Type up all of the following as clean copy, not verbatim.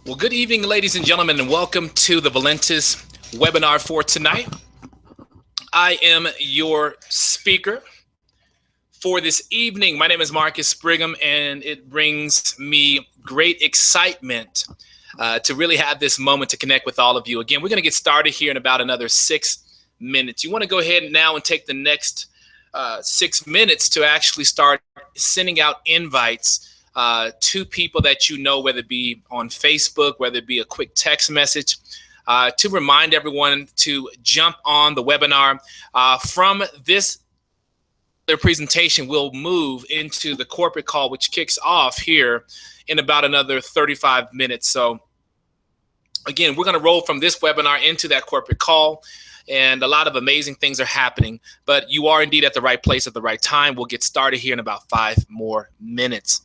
Well, good evening, ladies and gentlemen, and welcome to the Valentis webinar for tonight. I am your speaker for this evening. My name is Marcus Brigham, and it brings me great excitement to really have this moment to connect with all of you. Again, we're going to get started here in about another 6 minutes. You want to go ahead now and take the next 6 minutes to actually start sending out invites to people that you know, whether it be on Facebook, whether it be a quick text message, to remind everyone to jump on the webinar. From this presentation, we'll move into the corporate call, which kicks off here in about another 35 minutes. So again, we're going to roll from this webinar into that corporate call, and a lot of amazing things are happening, but you are indeed at the right place at the right time. We'll get started here in about 5 more minutes.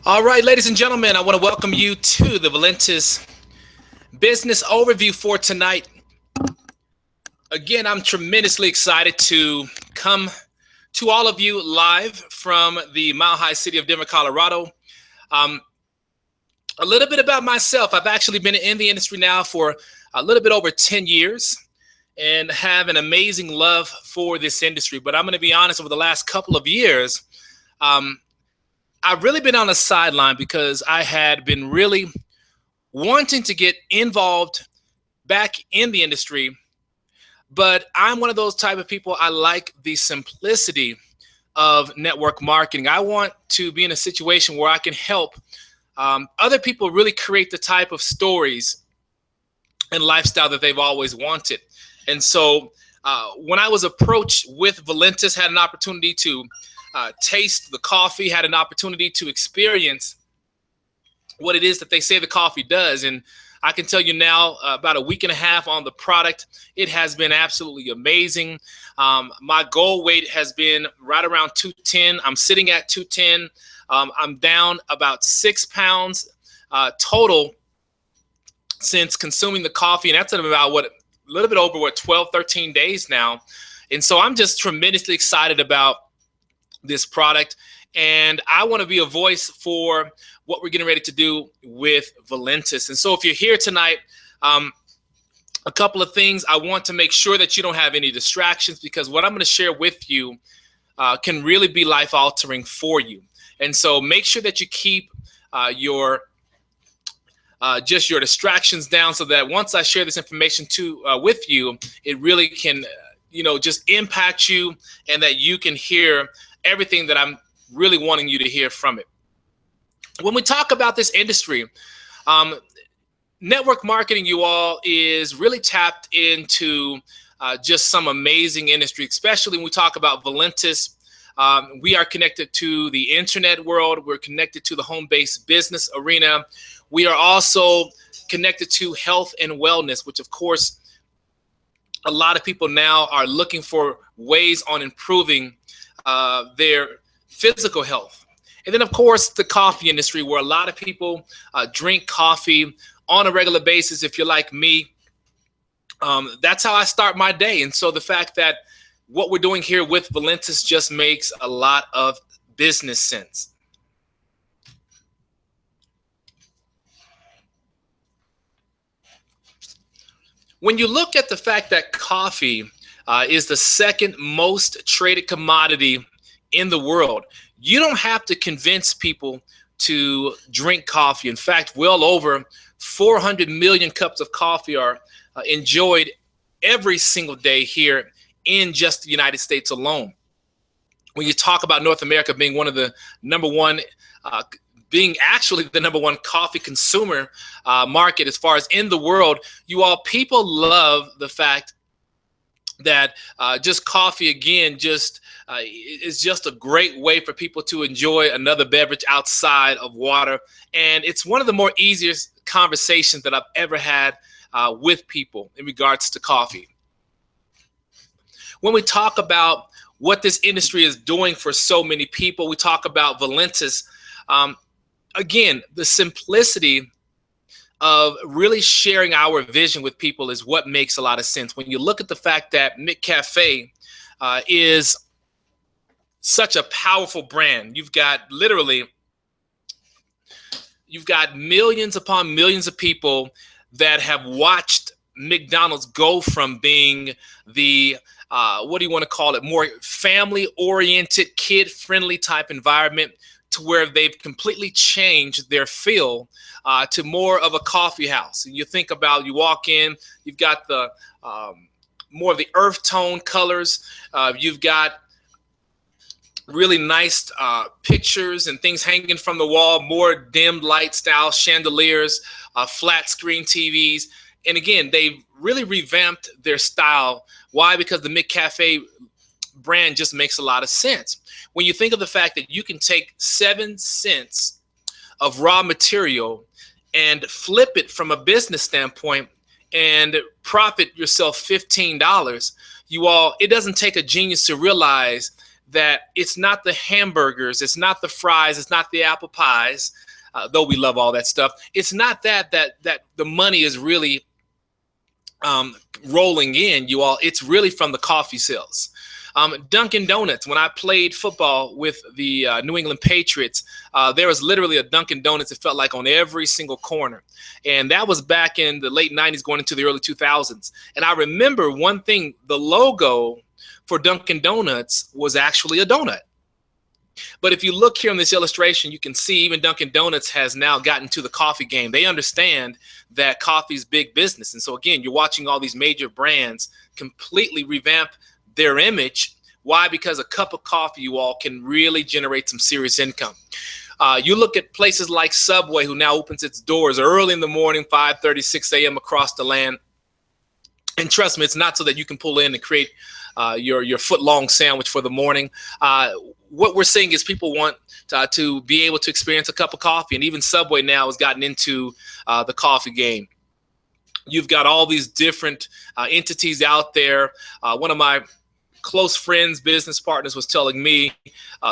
All right, ladies and gentlemen, I want to welcome you to the Valentis business overview for tonight. Again, I'm tremendously excited to come to all of you live from the Mile High city of Denver, Colorado. A little bit about myself. I've actually been in the industry now for a little bit over 10 years and have an amazing love for this industry. But I'm going to be honest, over the last couple of years, I've really been on the sideline because I had been really wanting to get involved back in the industry. But I'm one of those type of people, I like the simplicity of network marketing. I want to be in a situation where I can help other people really create the type of stories and lifestyle that they've always wanted. And so when I was approached with Valentis, had an opportunity to taste the coffee, had an opportunity to experience what it is that they say the coffee does. And I can tell you now, about a week and a half on the product, it has been absolutely amazing. My goal weight has been right around 210. I'm sitting at 210. I'm down about 6 pounds total since consuming the coffee. And that's about a little bit over 12, 13 days now. And so I'm just tremendously excited about this product. And I want to be a voice for what we're getting ready to do with Valentis. And so if you're here tonight, a couple of things. I want to make sure that you don't have any distractions, because what I'm going to share with you can really be life altering for you. And so make sure that you keep your distractions down, so that once I share this information with you, it really can, just impact you, and that you can hear everything that I'm really wanting you to hear from it. When we talk about this industry, network marketing, you all, is really tapped into just some amazing industry, especially when we talk about Valentis. We are connected to the internet world. We're connected to the home-based business arena. We are also connected to health and wellness, which of course, a lot of people now are looking for ways on improving their physical health. And then of course, the coffee industry, where a lot of people drink coffee on a regular basis. If you're like me, that's how I start my day. And so the fact that what we're doing here with Valentis just makes a lot of business sense. When you look at the fact that coffee is the second most traded commodity in the world, you don't have to convince people to drink coffee. In fact, well over 400 million cups of coffee are enjoyed every single day here in just the United States alone. When you talk about North America being one of the being actually the number one coffee consumer market as far as in the world, people love the fact that just coffee, again, is just a great way for people to enjoy another beverage outside of water. And it's one of the more easiest conversations that I've ever had with people in regards to coffee. When we talk about what this industry is doing for so many people, we talk about Valentis. Again, the simplicity of really sharing our vision with people is what makes a lot of sense. When you look at the fact that McCafe is such a powerful brand, you've got millions upon millions of people that have watched McDonald's go from being the what do you want to call it, more family-oriented, kid-friendly type environment, to where they've completely changed their feel to more of a coffee house. And you think about, you walk in, you've got the more of the earth tone colors. You've got really nice pictures and things hanging from the wall, more dim light style chandeliers, flat screen TVs. And again, they've really revamped their style. Why? Because the McCafe brand just makes a lot of sense. When you think of the fact that you can take 7 cents of raw material and flip it from a business standpoint and profit yourself $15, it doesn't take a genius to realize that it's not the hamburgers, it's not the fries, it's not the apple pies, though we love all that stuff. It's not that the money is really rolling in, you all. It's really from the coffee sales. Dunkin' Donuts, when I played football with the New England Patriots, there was literally a Dunkin' Donuts, it felt like, on every single corner. And that was back in the late 90s going into the early 2000s. And I remember one thing, the logo for Dunkin' Donuts was actually a donut. But if you look here on this illustration, you can see even Dunkin' Donuts has now gotten to the coffee game. They understand that coffee is big business. And so, again, you're watching all these major brands completely revamp their image. Why? Because a cup of coffee, you all, can really generate some serious income. You look at places like Subway, who now opens its doors early in the morning, 5:30, 6 a.m. across the land. And trust me, it's not so that you can pull in and create your foot-long sandwich for the morning. What we're seeing is people want to be able to experience a cup of coffee. And even Subway now has gotten into the coffee game. You've got all these different entities out there. One of my close friends, business partners, was telling me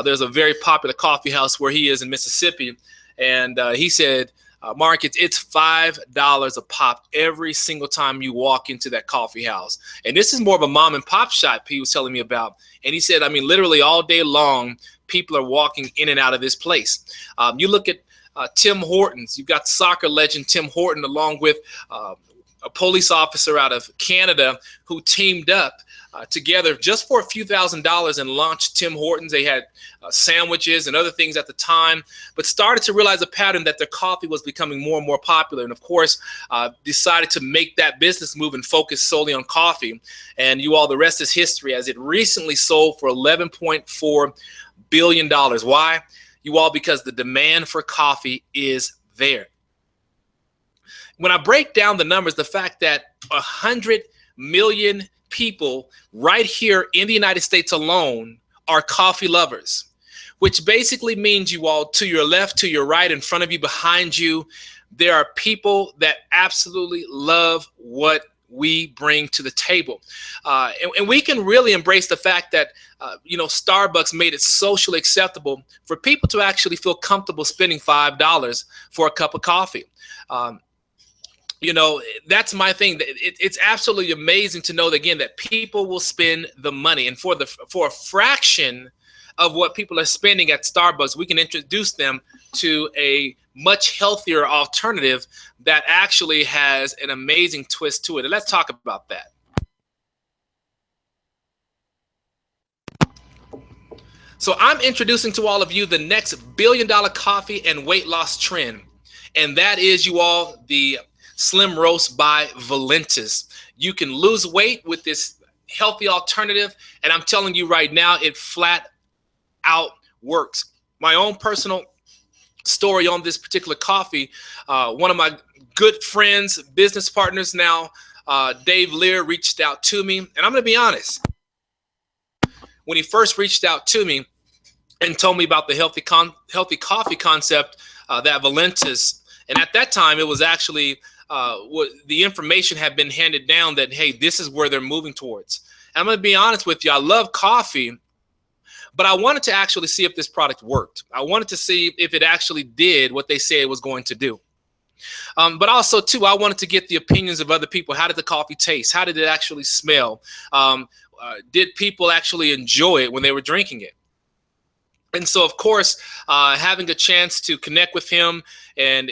there's a very popular coffee house where he is in Mississippi. And he said, Mark, it's $5 a pop every single time you walk into that coffee house. And this is more of a mom and pop shop he was telling me about. And he said, I mean, literally all day long, people are walking in and out of this place. You look at Tim Hortons. You've got soccer legend Tim Horton, along with a police officer out of Canada, who teamed up together just for a few $1,000s and launched Tim Hortons. They had sandwiches and other things at the time, but started to realize a pattern that their coffee was becoming more and more popular. And of course, decided to make that business move and focus solely on coffee. And you all, the rest is history, as it recently sold for $11.4 billion. Why? You all, because the demand for coffee is there. When I break down the numbers, the fact that 100 million people right here in the United States alone are coffee lovers, which basically means, you all, to your left, to your right, in front of you, behind you, there are people that absolutely love what we bring to the table. And we can really embrace the fact that, Starbucks made it socially acceptable for people to actually feel comfortable spending $5 for a cup of coffee. That's my thing. It's absolutely amazing to know that, again, that people will spend the money, and for a fraction of what people are spending at Starbucks, we can introduce them to a much healthier alternative that actually has an amazing twist to it. And let's talk about that. So I'm introducing to all of you the next billion-dollar coffee and weight loss trend, and that is, you all, the Slim Roast by Valentis. You can lose weight with this healthy alternative, and I'm telling you right now, it flat out works. My own personal story on this particular coffee, one of my good friends, business partners now, Dave Lear, reached out to me, and I'm going to be honest. When he first reached out to me and told me about the healthy coffee concept that Valentis, and at that time it was actually the information had been handed down that, hey, this is where they're moving towards. And I'm going to be honest with you, I love coffee, but I wanted to actually see if this product worked. I wanted to see if it actually did what they say it was going to do. But also, too, I wanted to get the opinions of other people. How did the coffee taste? How did it actually smell? Did people actually enjoy it when they were drinking it? And so, of course, having a chance to connect with him and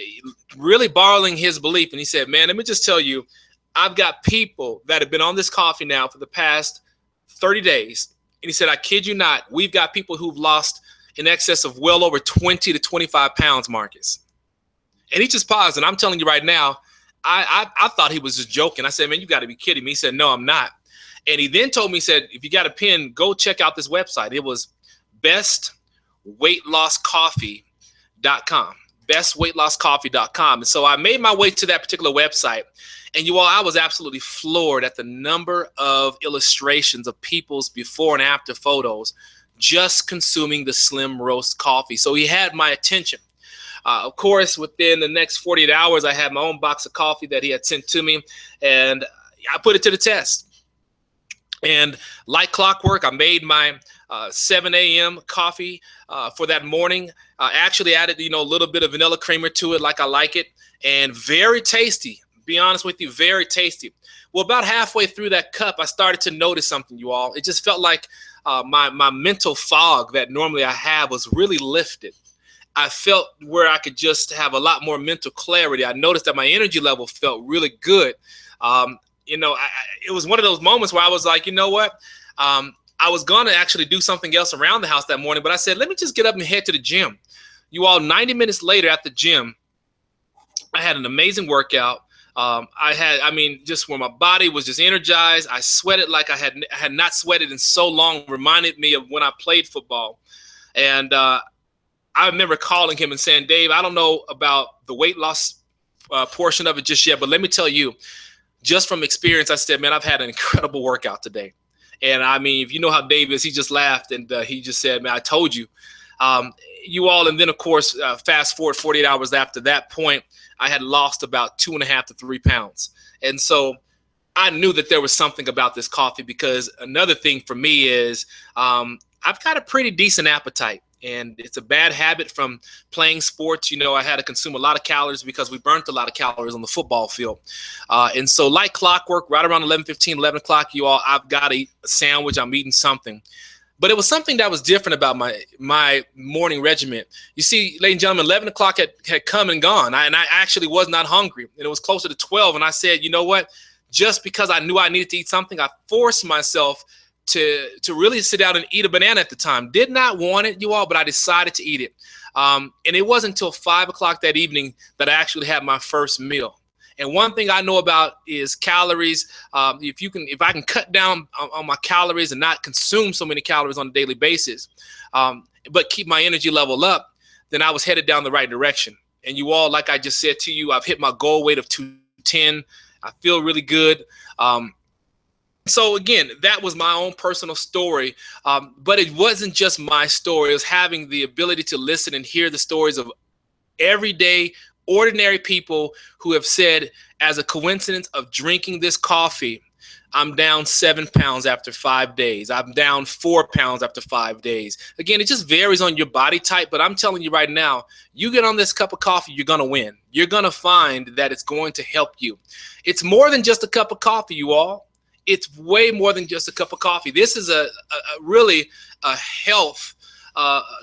really borrowing his belief. And he said, man, let me just tell you, I've got people that have been on this coffee now for the past 30 days. And he said, I kid you not, we've got people who've lost in excess of well over 20 to 25 pounds, Marcus. And he just paused. And I'm telling you right now, I thought he was just joking. I said, man, you got to be kidding me. He said, no, I'm not. And he then told me, he said, if you got a pen, go check out this website. It was bestweightlosscoffee.com. bestweightlosscoffee.com. And so I made my way to that particular website. And you all, I was absolutely floored at the number of illustrations of people's before and after photos just consuming the Slim Roast coffee. So he had my attention. Of course, within the next 48 hours, I had my own box of coffee that he had sent to me, and I put it to the test. And like clockwork, I made my 7 a.m. coffee for that morning. Actually added, a little bit of vanilla creamer to it like I like it, and very tasty. Be honest with you, very tasty. Well, about halfway through that cup, I started to notice something, you all. It just felt like my mental fog that normally I have was really lifted. I felt where I could just have a lot more mental clarity. I noticed that my energy level felt really good. It was one of those moments where I was like, you know what? I was going to actually do something else around the house that morning, but I said, let me just get up and head to the gym. You all, 90 minutes later at the gym, I had an amazing workout. Just where my body was just energized. I sweated like I had not sweated in so long, reminded me of when I played football. And I remember calling him and saying, Dave, I don't know about the weight loss portion of it just yet, but let me tell you, just from experience, I said, man, I've had an incredible workout today. And I mean, if you know how Dave is, he just laughed and he just said, man, I told you. You all, and then of course, fast forward 48 hours after that point, I had lost about 2.5 to 3 pounds. And so I knew that there was something about this coffee, because another thing for me is I've got a pretty decent appetite. And it's a bad habit from playing sports. I had to consume a lot of calories because we burnt a lot of calories on the football field. And so like clockwork, right around 11:15, 11 o'clock, you all, I've got to eat a sandwich. I'm eating something. But it was something that was different about my morning regimen. You see, ladies and gentlemen, 11 o'clock had come and gone. And I actually was not hungry. And it was closer to 12. And I said, you know what? Just because I knew I needed to eat something, I forced myself to really sit down and eat a banana at the time. Did not want it, you all, but I decided to eat it. And it wasn't until 5 o'clock that evening that I actually had my first meal. And one thing I know about is calories. If I can cut down on my calories and not consume so many calories on a daily basis, but keep my energy level up, then I was headed down the right direction. And you all, like I just said to you, I've hit my goal weight of 210. I feel really good. So again, that was my own personal story, but it wasn't just my story. It was having the ability to listen and hear the stories of everyday, ordinary people who have said, as a coincidence of drinking this coffee, I'm down 7 pounds after 5 days. I'm down 4 pounds after 5 days. Again, it just varies on your body type, but I'm telling you right now, you get on this cup of coffee, you're going to win. You're going to find that it's going to help you. It's more than just a cup of coffee, you all. It's way more than just a cup of coffee. This is a really a health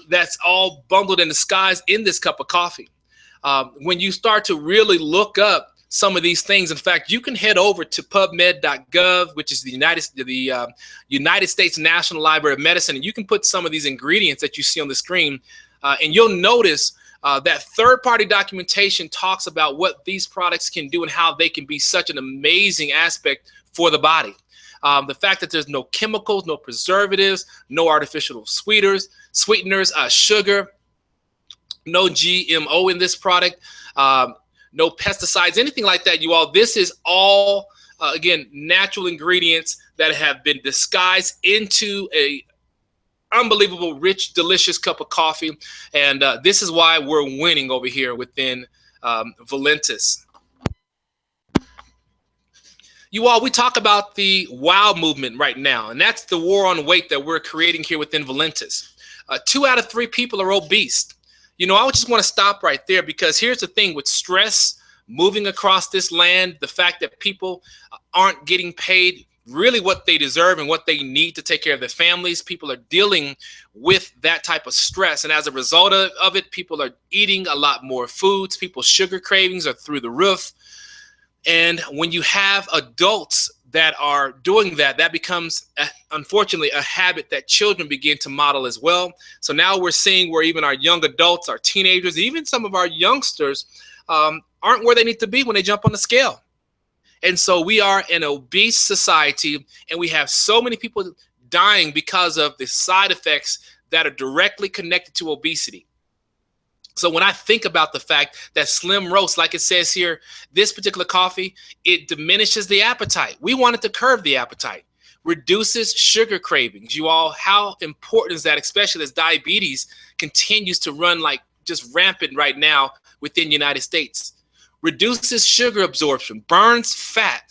that's all bundled and disguised in this cup of coffee. When you start to really look up some of these things, in fact, you can head over to PubMed.gov, which is the United States National Library of Medicine, and you can put some of these ingredients that you see on the screen, and you'll notice that third-party documentation talks about what these products can do and how they can be such an amazing aspect for the body. The fact that there's no chemicals, no preservatives, no artificial sweeteners, sugar, no GMO in this product, no pesticides, anything like that, you all. This is all, again, natural ingredients that have been disguised into a unbelievable, rich, delicious cup of coffee. And this is why we're winning over here within Valentis. You all, we talk about the WOW movement right now, and that's the war on weight that we're creating here within Valentis. 2 out of 3 people are obese. I would just want to stop right there, because here's the thing with stress moving across this land, the fact that people aren't getting paid really what they deserve and what they need to take care of their families. People are dealing with that type of stress. And as a result of it, people are eating a lot more foods. People's sugar cravings are through the roof. And when you have adults that are doing that, that becomes, unfortunately, a habit that children begin to model as well. So now we're seeing where even our young adults, our teenagers, even some of our youngsters aren't where they need to be when they jump on the scale. And so we are an obese society, and we have so many people dying because of the side effects that are directly connected to obesity. So when I think about the fact that Slim Roast, like it says here, this particular coffee, it diminishes the appetite. We want it to curb the appetite, reduces sugar cravings. You all, how important is that, especially as diabetes continues to run like just rampant right now within the United States? Reduces sugar absorption, burns fat.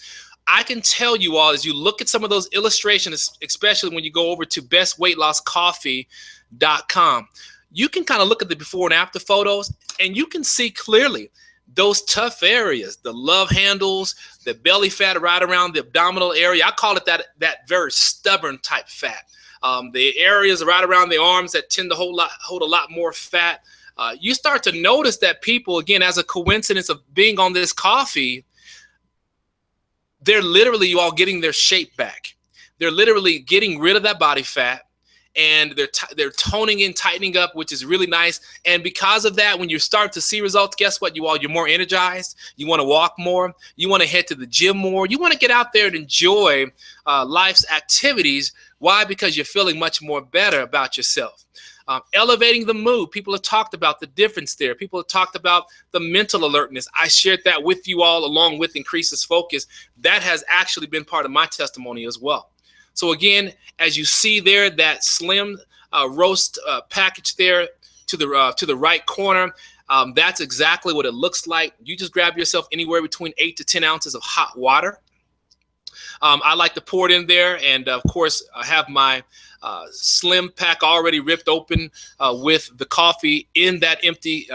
I can tell you all, as you look at some of those illustrations, especially when you go over to bestweightlosscoffee.com, you can kind of look at the before and after photos, and you can see clearly those tough areas, the love handles, the belly fat right around the abdominal area. I call it that very stubborn type fat. The areas right around the arms that tend to hold a lot more fat. You start to notice that people, again, as a coincidence of being on this coffee, they're literally, you all, getting their shape back. They're literally getting rid of that body fat, and they're toning in, tightening up, which is really nice. And because of that, when you start to see results, guess what, you all? You're more energized. You want to walk more. You want to head to the gym more. You want to get out there and enjoy life's activities. Why? Because you're feeling much more better about yourself. Elevating the mood. People have talked about the difference there. People have talked about the mental alertness. I shared that with you all, along with increases focus. That has actually been part of my testimony as well. So again, as you see there, that slim roast package there to the right corner, that's exactly what it looks like. You just grab yourself anywhere between 8 to 10 ounces of hot water. I like to pour it in there, and of course, I have my slim pack already ripped open with the coffee in that empty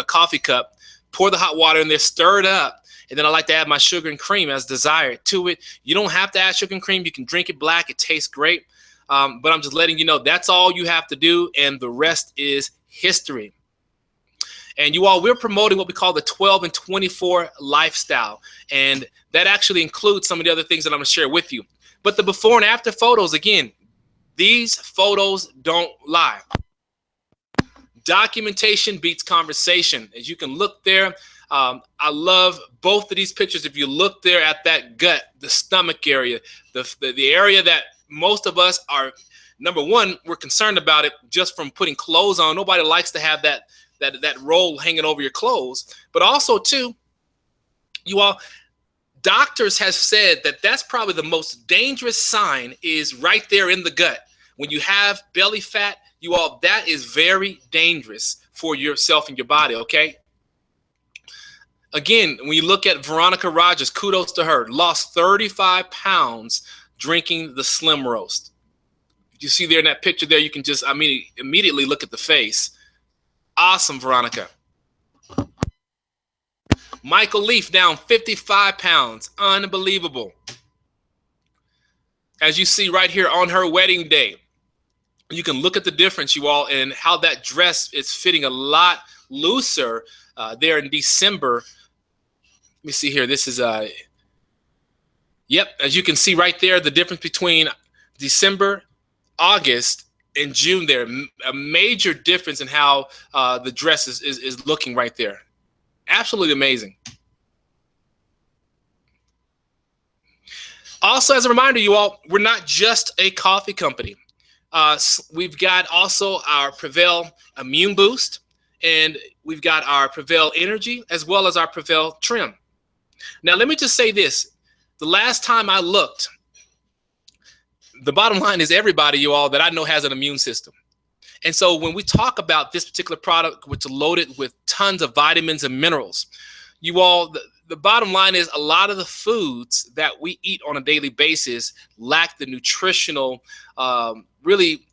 coffee cup. Pour the hot water in there, stir it up. And then I like to add my sugar and cream as desired to it. You don't have to add sugar and cream. You can drink it black. It tastes great. But I'm just letting you know that's all you have to do, and the rest is history. And you all, we're promoting what we call the 12 and 24 lifestyle. And that actually includes some of the other things that I'm going to share with you. But the before and after photos, again, these photos don't lie. Documentation beats conversation. As you can look there, I love both of these pictures. If you look there at that gut, the stomach area, the area that most of us are, number one, we're concerned about it just from putting clothes on. Nobody likes to have that roll hanging over your clothes. But also, too, you all, doctors have said that that's probably the most dangerous sign is right there in the gut. When you have belly fat, you all, that is very dangerous for yourself and your body, okay? Again, when you look at Veronica Rogers, kudos to her, lost 35 pounds drinking the Slim Roast. You see there in that picture there, you can just, immediately look at the face. Awesome, Veronica. Michael Leaf down 55 pounds. Unbelievable. As you see right here on her wedding day, you can look at the difference, you all, and how that dress is fitting a lot looser there in December. Let me see here. This is, yep, as you can see right there, the difference between December, August, and June there. A major difference in how the dress is looking right there. Absolutely amazing. Also, as a reminder, you all, we're not just a coffee company. We've got also our Prevail Immune Boost, and we've got our Prevail Energy, as well as our Prevail Trim. Now, let me just say this. The last time I looked, the bottom line is everybody, you all, that I know has an immune system. And so when we talk about this particular product, which is loaded with tons of vitamins and minerals, you all, the bottom line is a lot of the foods that we eat on a daily basis lack the nutritional, really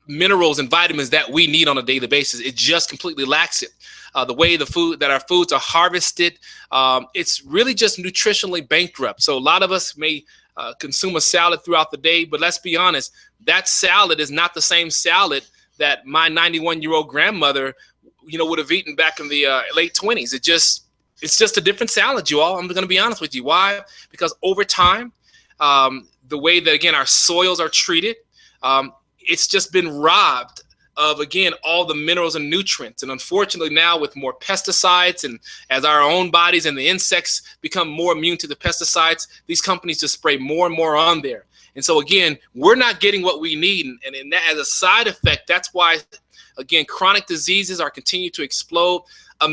minerals and vitamins that we need on a daily basis. It just completely lacks it. The way our foods are harvested, it's really just nutritionally bankrupt. So a lot of us may consume a salad throughout the day, but let's be honest, that salad is not the same salad that my 91-year-old grandmother, would have eaten back in the late 20s. It's just a different salad, you all. I'm going to be honest with you. Why? Because over time, the way that, again, our soils are treated, it's just been robbed of, again, all the minerals and nutrients. And unfortunately now, with more pesticides, and as our own bodies and the insects become more immune to the pesticides, these companies just spray more and more on there. And so again, we're not getting what we need. And that, as a side effect, that's why, again, chronic diseases are continuing to explode. A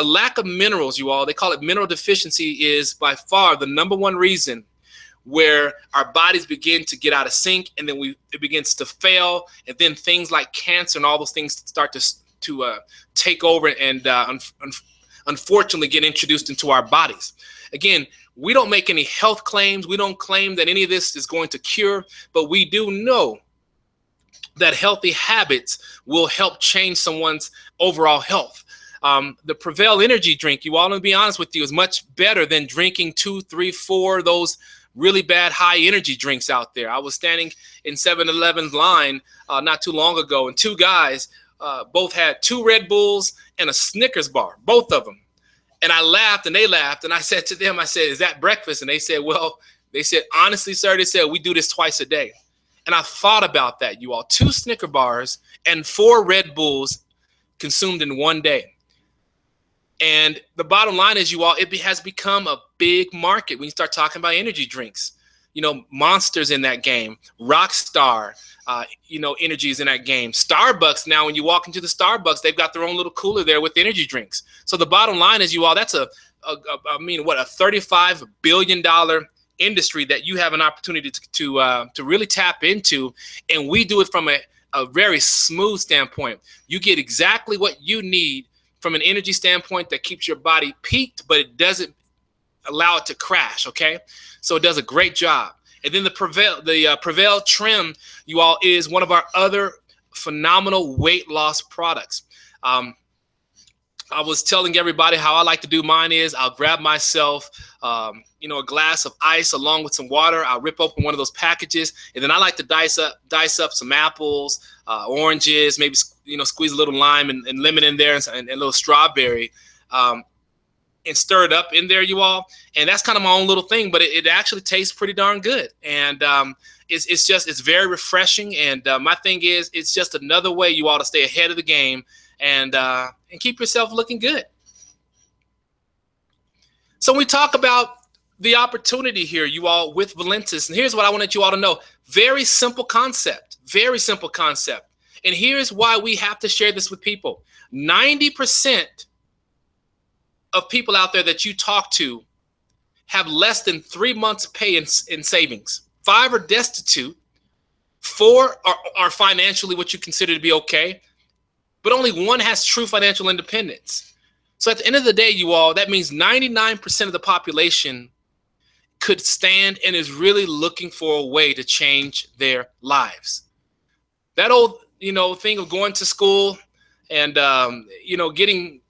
lack of minerals, you all, they call it mineral deficiency, is by far the #1 reason where our bodies begin to get out of sync, and then it begins to fail, and then things like cancer and all those things start to take over. And unfortunately get introduced into our bodies. Again, we don't make any health claims. We don't claim that any of this is going to cure, but we do know that healthy habits will help change someone's overall health. The Prevail energy drink, you all, to be honest with you, is much better than drinking 2, 3, 4 of those really bad high energy drinks out there. I was standing in 7-Eleven's line not too long ago, and two guys both had 2 Red Bulls and a Snickers bar, both of them. And I laughed and they laughed, and I said to them, I said, "Is that breakfast?" And they said, "Well," they said, "honestly, sir," they said, "we do this twice a day." And I thought about that, you all. 2 Snicker bars and 4 Red Bulls consumed in one day. And the bottom line is, you all, it has become a big market when you start talking about energy drinks. You know, Monster's in that game. Rockstar, energy is in that game. Starbucks now, when you walk into the Starbucks, they've got their own little cooler there with energy drinks. So the bottom line is, you all, that's a $35 billion industry that you have an opportunity to really tap into. And we do it from a very smooth standpoint. You get exactly what you need from an energy standpoint that keeps your body peaked, but it doesn't allow it to crash, okay? So it does a great job. And then the Prevail Trim, you all, is one of our other phenomenal weight loss products. I was telling everybody how I like to do mine is I'll grab myself, a glass of ice along with some water. I'll rip open one of those packages, and then I like to dice up some apples, oranges, maybe squeeze a little lime and lemon in there, and a little strawberry, and stir it up in there, you all. And that's kind of my own little thing, but it actually tastes pretty darn good. And it's very refreshing. And my thing is, it's just another way, you all, to stay ahead of the game and keep yourself looking good. So we talk about the opportunity here, you all, with Valentis. And here's what I wanted you all to know. Very simple concept. Very simple concept. And here's why we have to share this with people. 90% of people out there that you talk to have less than 3 months pay in savings. 5 are destitute. 4 are financially what you consider to be okay. But only 1 has true financial independence. So at the end of the day, you all, that means 99% of the population could stand and is really looking for a way to change their lives. That old, thing of going to school and, getting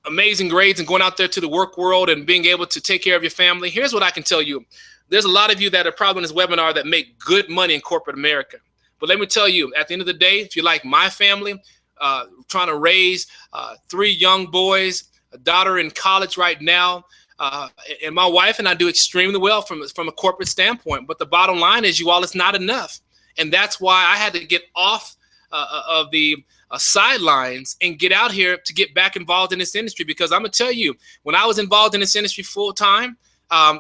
amazing grades and going out there to the work world and being able to take care of your family. Here's what I can tell you. There's a lot of you that are probably in this webinar that make good money in corporate America. But let me tell you, at the end of the day, if you're like my family, trying to raise 3 young boys, a daughter in college right now, and my wife and I do extremely well from a corporate standpoint. But the bottom line is, you all, it's not enough. And that's why I had to get off of the sidelines and get out here to get back involved in this industry. Because I'm going to tell you, when I was involved in this industry full time,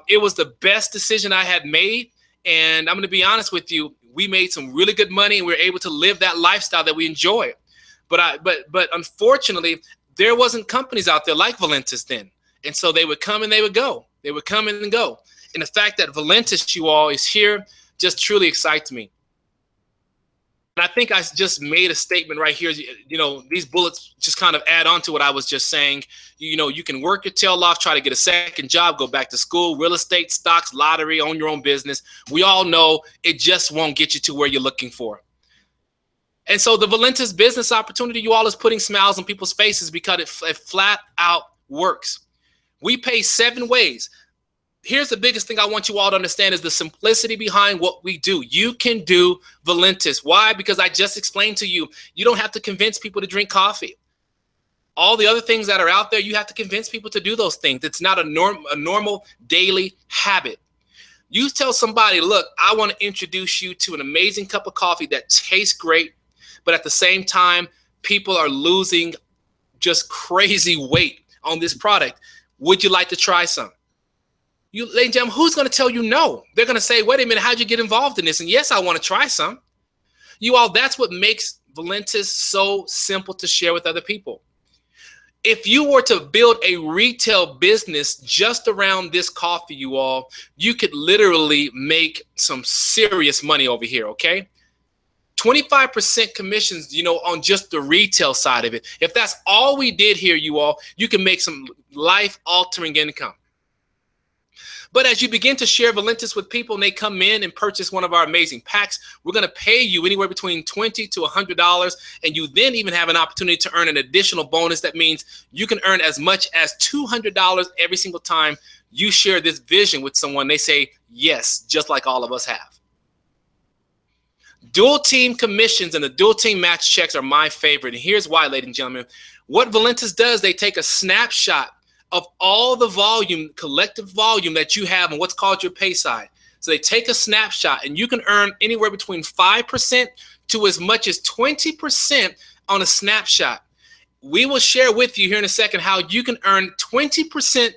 it was the best decision I had made. And I'm going to be honest with you, we made some really good money and we were able to live that lifestyle that we enjoy. But unfortunately, there wasn't companies out there like Valentis then. And so they would come and they would go. They would come and go. And the fact that Valentis, you all, is here just truly excites me. And I think I just made a statement right here. These bullets just kind of add on to what I was just saying. You can work your tail off, try to get a second job, go back to school, real estate, stocks, lottery, own your own business. We all know it just won't get you to where you're looking for. And so the Valentis business opportunity, you all, is putting smiles on people's faces because it flat out works. We pay 7 ways. Here's the biggest thing I want you all to understand is the simplicity behind what we do. You can do Valentis. Why? Because I just explained to you, you don't have to convince people to drink coffee. All the other things that are out there, you have to convince people to do those things. It's not a normal daily habit. You tell somebody, look, I want to introduce you to an amazing cup of coffee that tastes great, but at the same time, people are losing just crazy weight on this product. Would you like to try some? Ladies and gentlemen, who's going to tell you no? They're going to say, wait a minute, how'd you get involved in this? And yes, I want to try some. You all, that's what makes Valentis so simple to share with other people. If you were to build a retail business just around this coffee, you all, you could literally make some serious money over here, okay? 25% commissions, on just the retail side of it. If that's all we did here, you all, you can make some life-altering income. But as you begin to share Valentis with people and they come in and purchase one of our amazing packs, we're going to pay you anywhere between $20 to $100. And you then even have an opportunity to earn an additional bonus. That means you can earn as much as $200 every single time you share this vision with someone. They say yes, just like all of us have. Dual team commissions and the dual team match checks are my favorite. And here's why, ladies and gentlemen. What Valentis does, they take a snapshot of all the volume, collective volume that you have on what's called your pay side. So they take a snapshot and you can earn anywhere between 5% to as much as 20% on a snapshot. We will share with you here in a second how you can earn 20%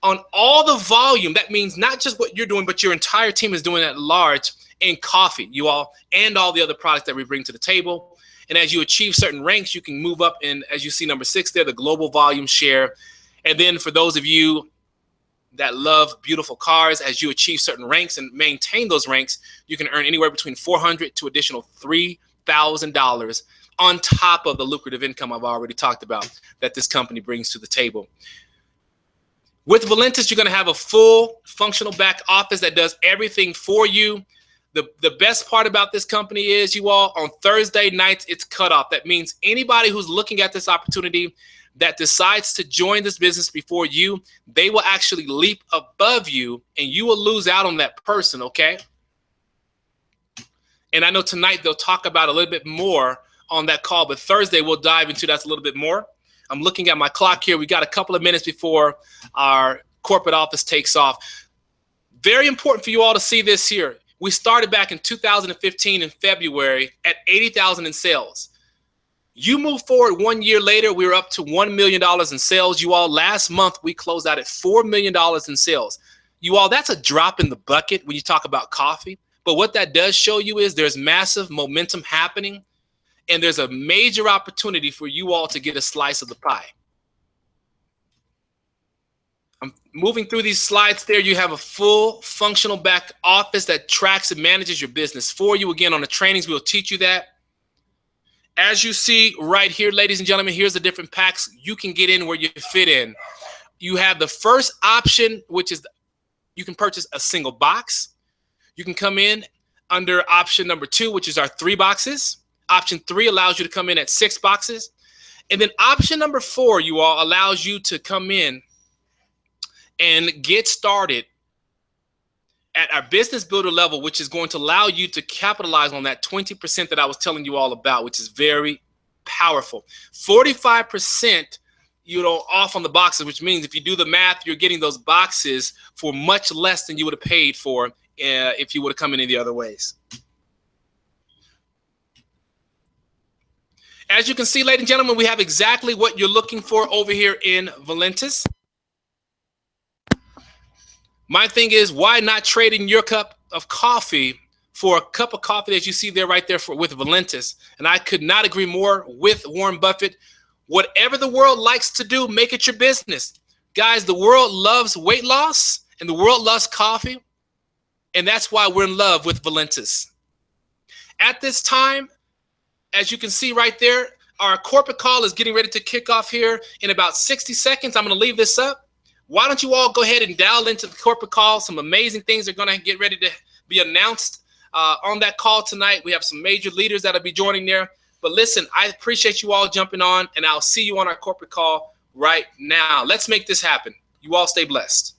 on all the volume. That means not just what you're doing, but your entire team is doing at large in coffee, you all, and all the other products that we bring to the table. And as you achieve certain ranks, you can move up in, as you see number 6 there, the global volume share. And then for those of you that love beautiful cars, as you achieve certain ranks and maintain those ranks, you can earn anywhere between $400 to additional $3,000 on top of the lucrative income I've already talked about that this company brings to the table. With Valentis, you're going to have a full functional back office that does everything for you. The best part about this company is, you all, on Thursday nights, it's cut off. That means anybody who's looking at this opportunity that decides to join this business before you, they will actually leap above you and you will lose out on that person, okay? And I know tonight they'll talk about a little bit more on that call, but Thursday we'll dive into that a little bit more. I'm looking at my clock here. We got a couple of minutes before our corporate office takes off. Very important for you all to see this here. We started back in 2015 in February at 80,000 in sales. You move forward 1 year later, we were up to $1 million in sales. You all, last month, we closed out at $4 million in sales. You all, that's a drop in the bucket when you talk about coffee. But what that does show you is there's massive momentum happening, and there's a major opportunity for you all to get a slice of the pie. I'm moving through these slides there. You have a full functional back office that tracks and manages your business for you. Again, on the trainings, we'll teach you that. As you see right here, ladies and gentlemen, here's the different packs you can get in where you fit in. You have the first option, which is you can purchase a single box. You can come in under option number 2, which is our 3 boxes. Option 3 allows you to come in at 6 boxes. And then option number 4, you all, allows you to come in and get started at our business builder level, which is going to allow you to capitalize on that 20% that I was telling you all about, which is very powerful. 45%, off on the boxes, which means if you do the math, you're getting those boxes for much less than you would have paid for if you would have come in any other ways. As you can see, ladies and gentlemen, we have exactly what you're looking for over here in Valentis. My thing is, why not trade in your cup of coffee for a cup of coffee that you see there right there with Valentis? And I could not agree more with Warren Buffett. Whatever the world likes to do, make it your business. Guys, the world loves weight loss and the world loves coffee. And that's why we're in love with Valentis. At this time, as you can see right there, our corporate call is getting ready to kick off here in about 60 seconds. I'm going to leave this up. Why don't you all go ahead and dial into the corporate call? Some amazing things are going to get ready to be announced on that call tonight. We have some major leaders that will be joining there. But listen, I appreciate you all jumping on, and I'll see you on our corporate call right now. Let's make this happen. You all stay blessed.